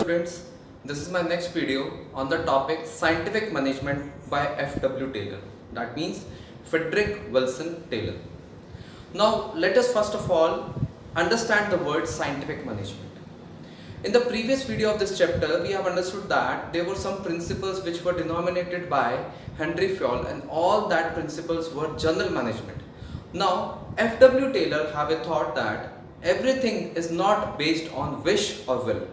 students, this is my next video on the topic Scientific Management by F.W. Taylor. That means Frederick Wilson Taylor. Now let us first of all understand the word scientific management. In the previous video of this chapter, we have understood that there were some principles which were denominated by Henry Fayol, and all that principles were general management. Now F.W. Taylor have a thought that everything is not based on wish or will,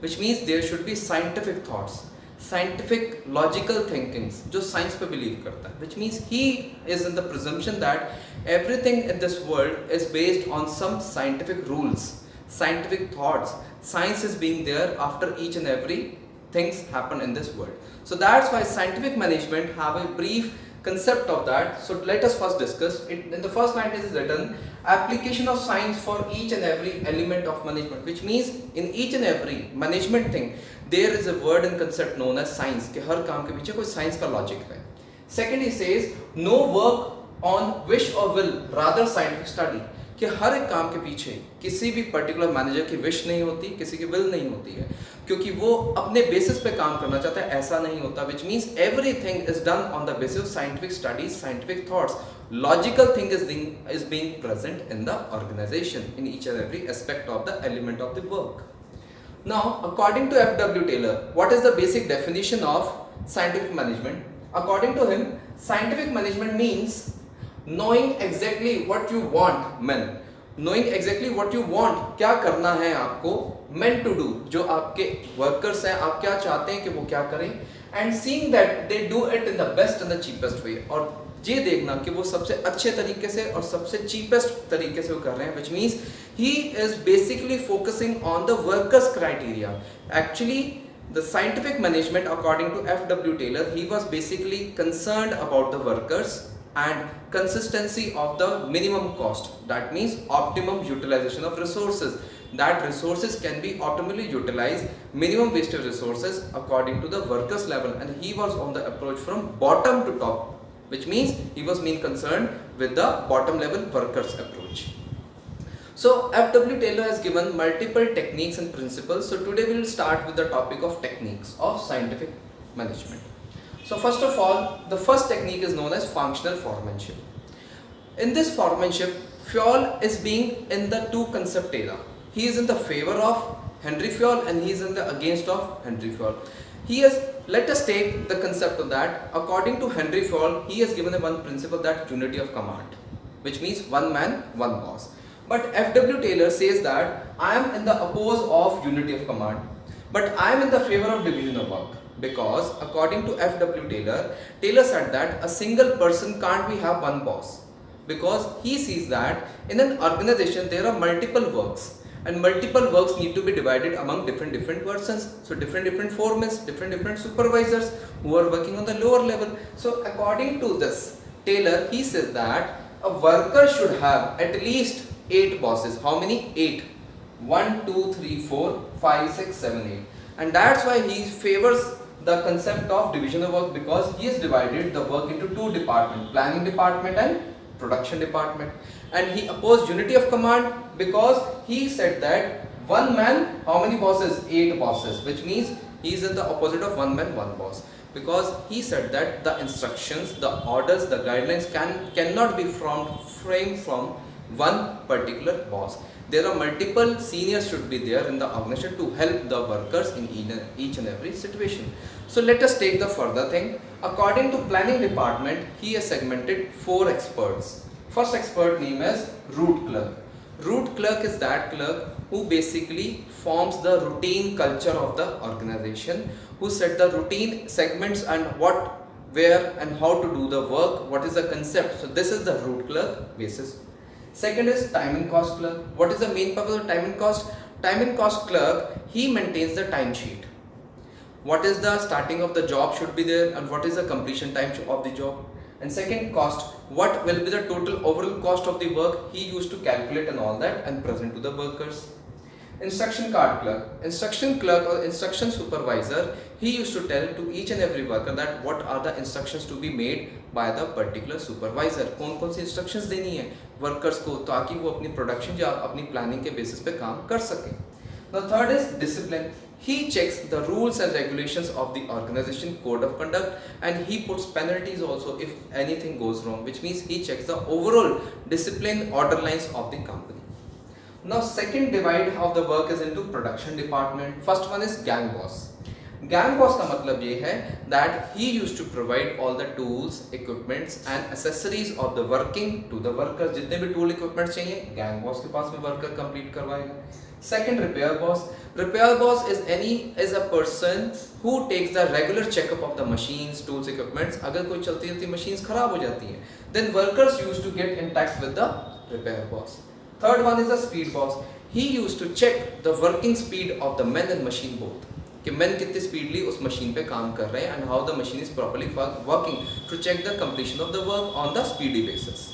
which means there should be scientific thoughts, scientific logical thinkings जो science पे believe करता है, which means he is in the presumption that everything in this world is based on some scientific rules, scientific thoughts. Science is being there after each and every things happen in this world. So that's why scientific management have a brief concept of that. So let us first discuss it. In the first line it is written application of science for each and every element of management, which means in each and every management thing there is a word and concept known as science कि हर काम के पीछे कोई science का logic है. Second he says no work on wish or will, rather scientific study, कि हर एक काम के पीछे किसी भी पर्टिकुलर मैनेजर की विश नहीं होती, किसी की विल नहीं होती है, क्योंकि वो अपने बेसिस पे काम करना चाहता है, ऐसा नहीं होता. Which means everything is done on the basis of scientific studies, scientific thoughts. Logical thing is being present in the organization in each and every aspect of the element of the work. Now, according to F.W. Taylor, what is the basic definition of scientific management? According to him, scientific management means knowing exactly what you want, men. Knowing exactly what you want, क्या करना है आपको, meant to do, जो आपके workers हैं, आप क्या चाहते हैं कि वो क्या करें, and seeing that they do it in the best and the cheapest way, और ये देखना कि वो सबसे अच्छे तरीके से और सबसे cheapest तरीके से वो कर रहे हैं, which means he is basically focusing on the workers criteria. Actually the scientific management, according to F.W. Taylor, he was basically concerned about the workers and consistency of the minimum cost. That means optimum utilization of resources, that resources can be optimally utilized, minimum wasted resources according to the workers level, and he was on the approach from bottom to top, which means he was main concerned with the bottom level workers approach. So F.W. Taylor has given multiple techniques and principles. So today we will start with the topic of techniques of scientific management. So first of all, the first technique is known as functional foremanship. In this foremanship, Fayol is being in the two concept era. He is in the favor of Henry Fayol and he is in the against of Henry Fayol. He has, let us take the concept of that. According to Henry Fayol, he has given a one principle, that unity of command, which means one man, one boss. But F.W. Taylor says that I am in the oppose of unity of command, but I am in the favor of division of work. Because according to F.W. Taylor, Taylor said that a single person can't be have one boss, because he sees that in an organization there are multiple works and multiple works need to be divided among different persons. So different foremen, different supervisors who are working on the lower level. So according to this Taylor, he says that a worker should have at least 8 bosses. How many? 8. 1, 2, 3, 4, 5, 6, 7, 8. And that's why he favors the concept of division of work, because he has divided the work into two departments, planning department and production department. And he opposed unity of command because he said that one man, how many bosses? 8 bosses, which means he is in the opposite of one man, one boss, because he said that the instructions, the orders, the guidelines cannot be framed from one particular boss. There are multiple seniors should be there in the organization to help the workers in each and every situation. So let us take the further thing. According to planning department, he has segmented 4 experts. First expert name is root clerk. Root clerk is that clerk who basically forms the routine culture of the organization, who set the routine segments and what, where and how to do the work, what is the concept. So this is the root clerk basis. Second is time and cost clerk. What is the main purpose of time and cost? Time and cost clerk, he maintains the time sheet. What is the starting of the job should be there and what is the completion time of the job. And second, cost, what will be the total overall cost of the work, he used to calculate and all that and present to the workers. Instruction card clerk. Instruction clerk or instruction supervisor, he used to tell to each and every worker that what are the instructions to be made by the particular supervisor. कौन-कौन सी instructions देनी है workers को ताकि वो अपनी production या अपनी planning के basis पे काम कर सके. The third is discipline. he checks the rules and regulations of the organization code of conduct, and he puts penalties also if anything goes wrong, which means he checks the overall discipline order lines of the company. Now second divide of the work is into production department. First one is gang boss. Gang boss का मतलब ये है that he used to provide all the tools, equipments and accessories of the working to the workers. जितने भी tool equipments चाहिए gang boss के पास में worker complete करवाएगा. Second, repair boss. Repair boss is a person who takes the regular checkup of the machines, tools, equipments. अगर कोई चलती रहती machines खराब हो जाती हैं, then workers used to get in touch with the repair boss. Third one is the speed boss. He used to check the working speed of the men and machine both. कि men कितने speedly उस machine पे काम कर रहे हैं and how the machine is properly working to check the completion of the work on the speedy basis.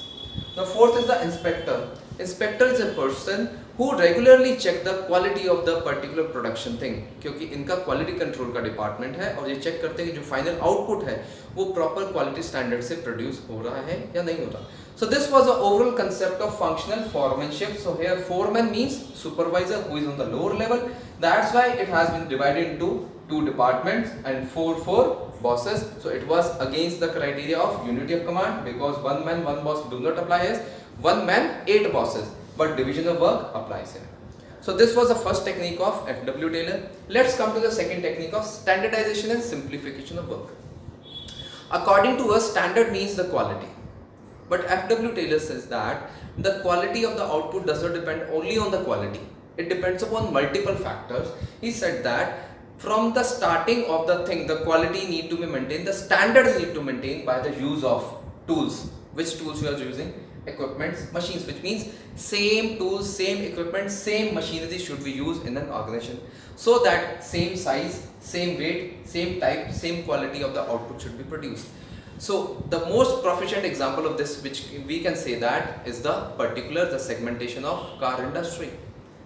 Now fourth is the inspector. Inspector is a person who regularly check the quality of the particular production thing, क्योंकि इनका quality control का department है और ये check करते हैं कि जो फाइनल आउटपुट है वो प्रॉपर क्वालिटी स्टैंडर्ड से प्रोड्यूस हो रहा है या नहीं हो रहा. So this was the overall concept of functional foremanship. So here foreman means supervisor who is on the lower level. That's why it has been divided into two departments and four bosses. So it was against the criteria of unity of command, because one man one boss do not apply as one man 8 bosses, but division of work applies here. So this was the first technique of FW Taylor. Let's come to the second technique of standardization and simplification of work. According to us, standard means the quality. But FW Taylor says that the quality of the output does not depend only on the quality. It depends upon multiple factors. He said that from the starting of the thing, the quality need to be maintained, the standards need to maintain by the use of tools. Which tools you are using? Equipments, machines, which means same tools, same equipment, same machinery should be used in an organization, so that same size, same weight, same type, same quality of the output should be produced. So the most proficient example of this, which we can say that, is the segmentation of car industry.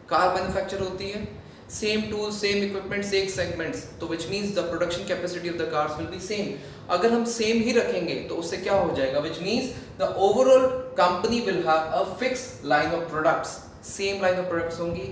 Car manufacture होती है, same tools, same equipment, same segments, तो which means the production capacity of the cars will be same. अगर हम same ही रखेंगे तो उससे क्या हो जाएगा, which means the overall company will have a fixed line of products, same line of products होंगी,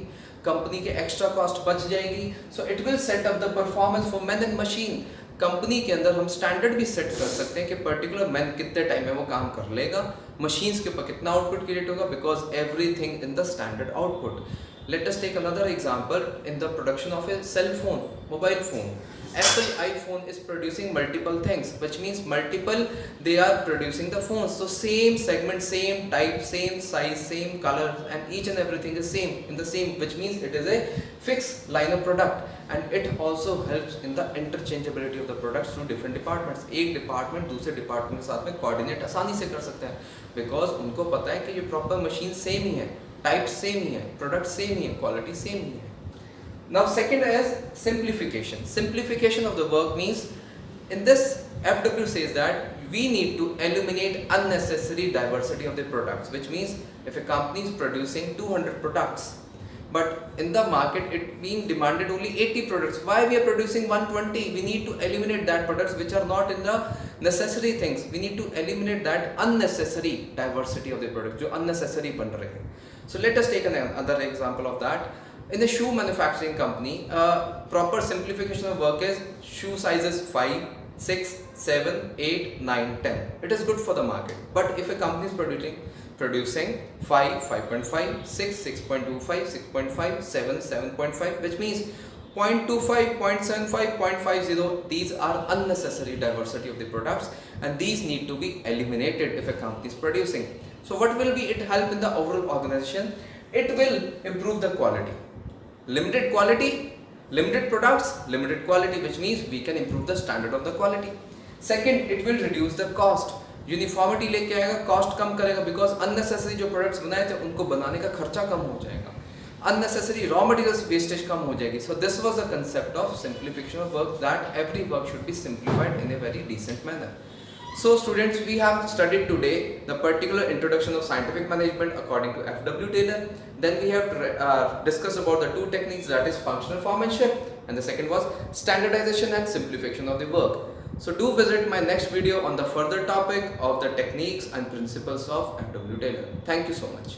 कंपनी के एक्स्ट्रा कॉस्ट बच जाएगी. So it will set up the performance for men and machine. Company के अंदर हम standard भी set कर सकते हैं कि पर्टिकुलर मैन कितने टाइम में वो काम कर लेगा, मशीन्स के ऊपर कितना आउटपुट क्रिएट होगा, because everything in the standard output. Let us take another example in the production of a cell phone, mobile phone. Apple iPhone is producing multiple things, which means multiple they are producing the phones. So same segment, same type, same size, same color, and each and everything is same in the same, which means it is a fixed line of product, and it also helps in the interchangeability of the products through different departments. एक department दूसरे department के साथ में coordinate आसानी से कर सकते हैं, बिकॉज उनको पता है कि ये प्रॉपर मशीन सेम ही है, टाइप सेम ही है, प्रोडक्ट सेम ही है, क्वालिटी सेम ही है. Now second is simplification. Simplification of the work means, in this FW says that we need to eliminate unnecessary diversity of the products, which means if a company is producing 200 products, but in the market it being demanded only 80 products, why we are producing 120? We need to eliminate that products which are not in the necessary things. We need to eliminate that unnecessary diversity of the products, जो unnecessary बन रहे हैं. So let us take another example of that. In the shoe manufacturing company, proper simplification of work is shoe sizes 5, 6, 7, 8, 9, 10. It is good for the market. But if a company is producing 5, 5.5, 6, 6.25, 6.5, 7, 7.5, which means 0.25, 0.75, 0.50, these are unnecessary diversity of the products, and these need to be eliminated if a company is producing. So what will be it help in the overall organization? It will improve the quality. Limited quality, limited products, limited quality, which means we can improve the standard of the quality. Second, it will reduce the cost. Uniformity लेके आएगा, cost कम करेगा, because unnecessary जो products बनाए थे उनको बनाने का खर्चा कम हो जाएगा, अननेसेसरी रॉ मटेरियल्स वेस्टेज कम हो जाएगी. So this was the concept of simplification of work, that every work should be simplified in a very decent manner. So students, we have studied today the particular introduction of scientific management according to FW Taylor. Then we have discussed about the two techniques, that is functional foremanship, and the second was standardization and simplification of the work. So do visit my next video on the further topic of the techniques and principles of FW Taylor. Thank you so much.